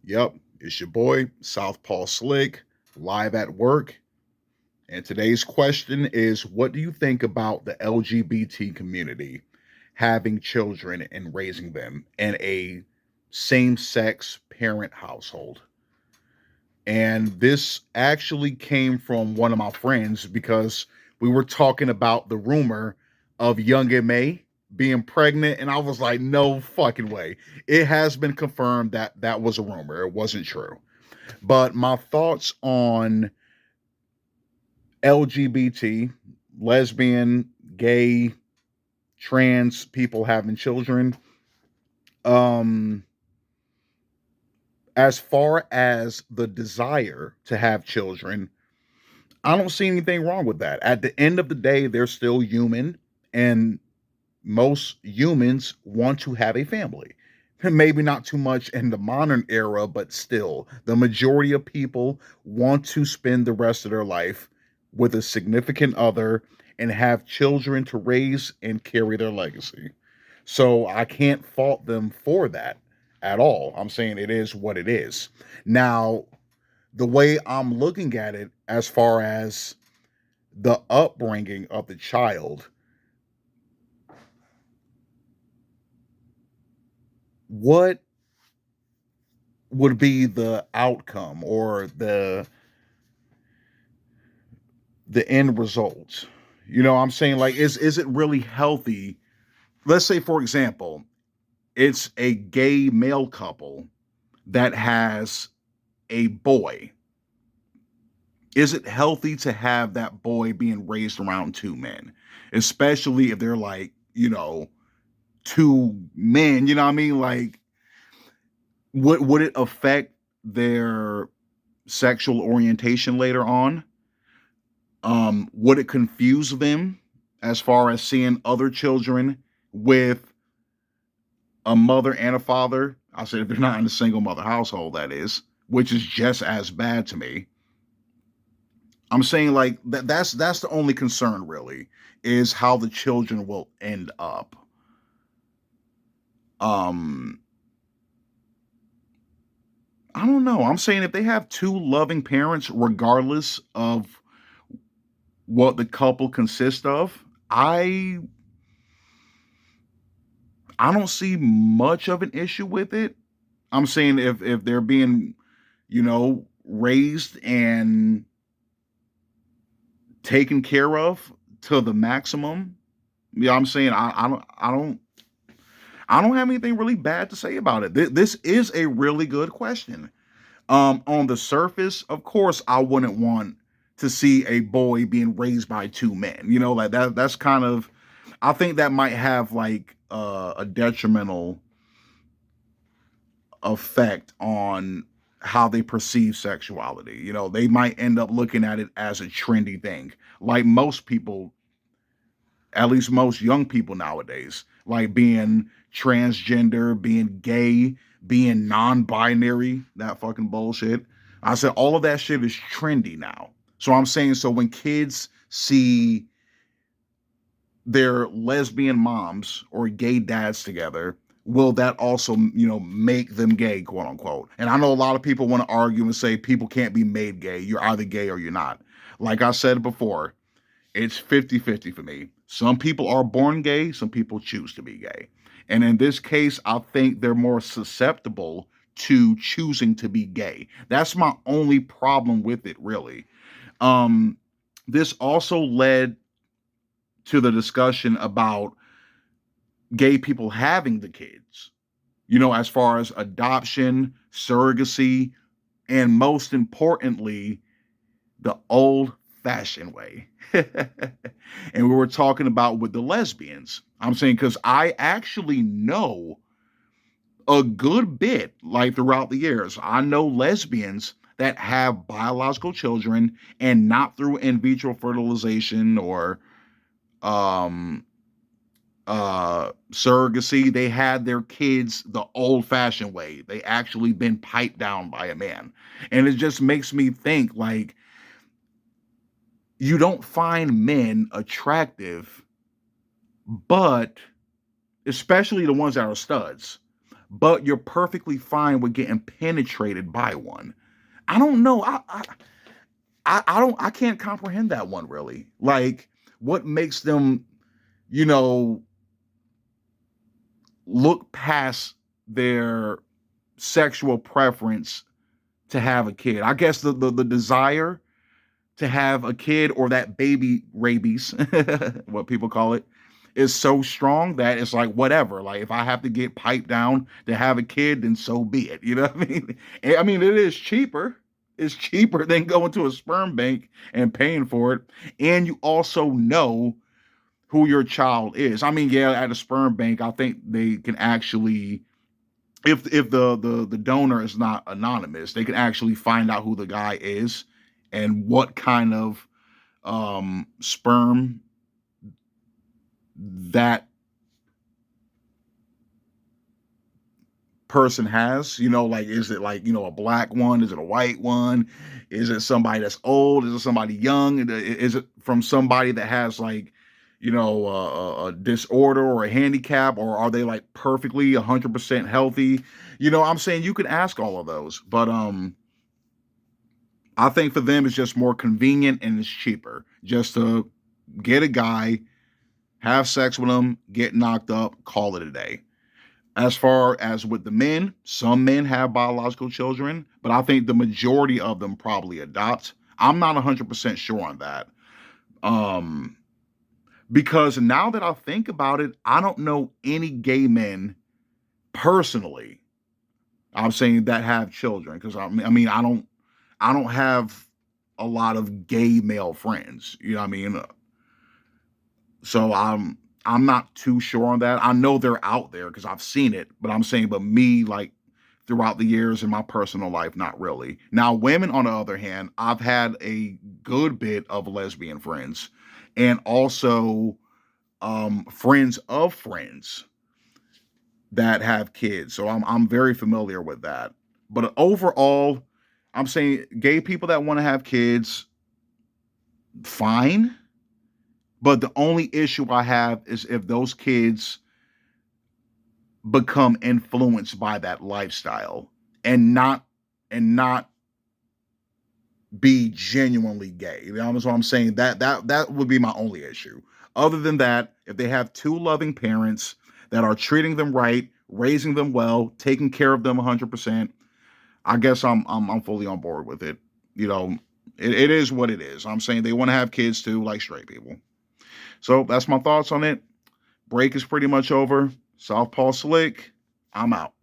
Yep, it's your boy, Southpaw Slick, live at work. And today's question is, what do you think about the LGBT community having children and raising them in a same sex parent household? And this actually came from one of my friends because we were talking about the rumor of young MA being pregnant. And I was like, no fucking way. It has been confirmed that that was a rumor. It wasn't true. But my thoughts on LGBT, lesbian, gay, trans people having children. Um, as far as the desire to have children, I don't see anything wrong with that. At the end of the day, they're still human, and most humans want to have a family. Maybe not too much in the modern era, but still, the majority of people want to spend the rest of their life with a significant other and have children to raise and carry their legacy. So I can't fault them for that at all. I'm saying it is what it is. Now, the way I'm looking at it, as far as the upbringing of the child, what would be the outcome or the end result? You know, I'm saying, like, is it really healthy? Let's say, for example, it's a gay male couple that has a boy. Is it healthy to have that boy being raised around two men, especially if they're like, two men? You know what I mean? Like, would it affect their sexual orientation later on? Would it confuse them as far as seeing other children with a mother and a father? I said if they're not in a single mother household, that is, which is just as bad to me. I'm saying, like, that's the only concern really, is how the children will end up. Um, I don't know. I'm saying if they have two loving parents, regardless of what the couple consists of, I don't see much of an issue with it. I'm saying if they're being, raised and taken care of to the maximum. Yeah, I'm saying I don't have anything really bad to say about it. This is a really good question. On the surface, of course, I wouldn't want to see a boy being raised by two men. Like that. That's kind of. I think that might have like a detrimental effect on how they perceive sexuality. They might end up looking at it as a trendy thing, like most people, at least most young people nowadays, like being transgender, being gay, being non-binary, that fucking bullshit. I said all of that shit is trendy now. So I'm saying, so when kids see their lesbian moms or gay dads together, will that also, make them gay, quote unquote? And I know a lot of people want to argue and say people can't be made gay. You're either gay or you're not. Like I said before, it's 50-50 for me. Some people are born gay, some people choose to be gay. And in this case, I think they're more susceptible to choosing to be gay. That's my only problem with it, really. Um, this also led to the discussion about gay people having the kids, as far as adoption, surrogacy, and most importantly, the old fashioned way. And we were talking about with the lesbians. I'm saying, because I actually know a good bit, like throughout the years, I know lesbians that have biological children and not through in vitro fertilization or um surrogacy. They had their kids the old fashioned way. They actually been piped down by a man. And it just makes me think, like, you don't find men attractive, but especially the ones that are studs, but you're perfectly fine with getting penetrated by one. I don't know. I can't comprehend that one really. Like, what makes them, you know, look past their sexual preference to have a kid? I guess the desire to have a kid, or that baby rabies, what people call it, is so strong that it's like, whatever. Like, if I have to get piped down to have a kid, then so be it. You know what I mean? I mean, it is cheaper. It's cheaper than going to a sperm bank and paying for it. And you also know who your child is. I mean, yeah, at a sperm bank, I think they can actually, if the donor is not anonymous, they can actually find out who the guy is and what kind of sperm that person has. Like, is it like, a black one? Is it a white one? Is it somebody that's old? Is it somebody young? Is it from somebody that has, like, a disorder or a handicap, or are they like perfectly 100% healthy? I'm saying you could ask all of those, but I think for them it's just more convenient and it's cheaper just to get a guy, have sex with him, get knocked up, call it a day. As far as with the men, some men have biological children, but I think the majority of them probably adopt. I'm not 100% sure on that. Um, because now that I think about it, I don't know any gay men personally. I'm saying that have children, because I mean, I don't have a lot of gay male friends. You know what I mean? So I'm not too sure on that. I know they're out there because I've seen it, but I'm saying, but me, like, throughout the years in my personal life, not really. Now, women, on the other hand, I've had a good bit of lesbian friends, and also friends of friends that have kids. So I'm very familiar with that. But overall, I'm saying gay people that want to have kids, fine. But the only issue I have is if those kids become influenced by that lifestyle, and not be genuinely gay. That's what I'm saying. That would be my only issue. Other than that, if they have two loving parents that are treating them right, raising them well, taking care of them 100%, I guess I'm fully on board with it. You know, it is what it is. I'm saying they want to have kids too, like straight people. So that's my thoughts on it. Break is pretty much over. Southpaw Slick, I'm out.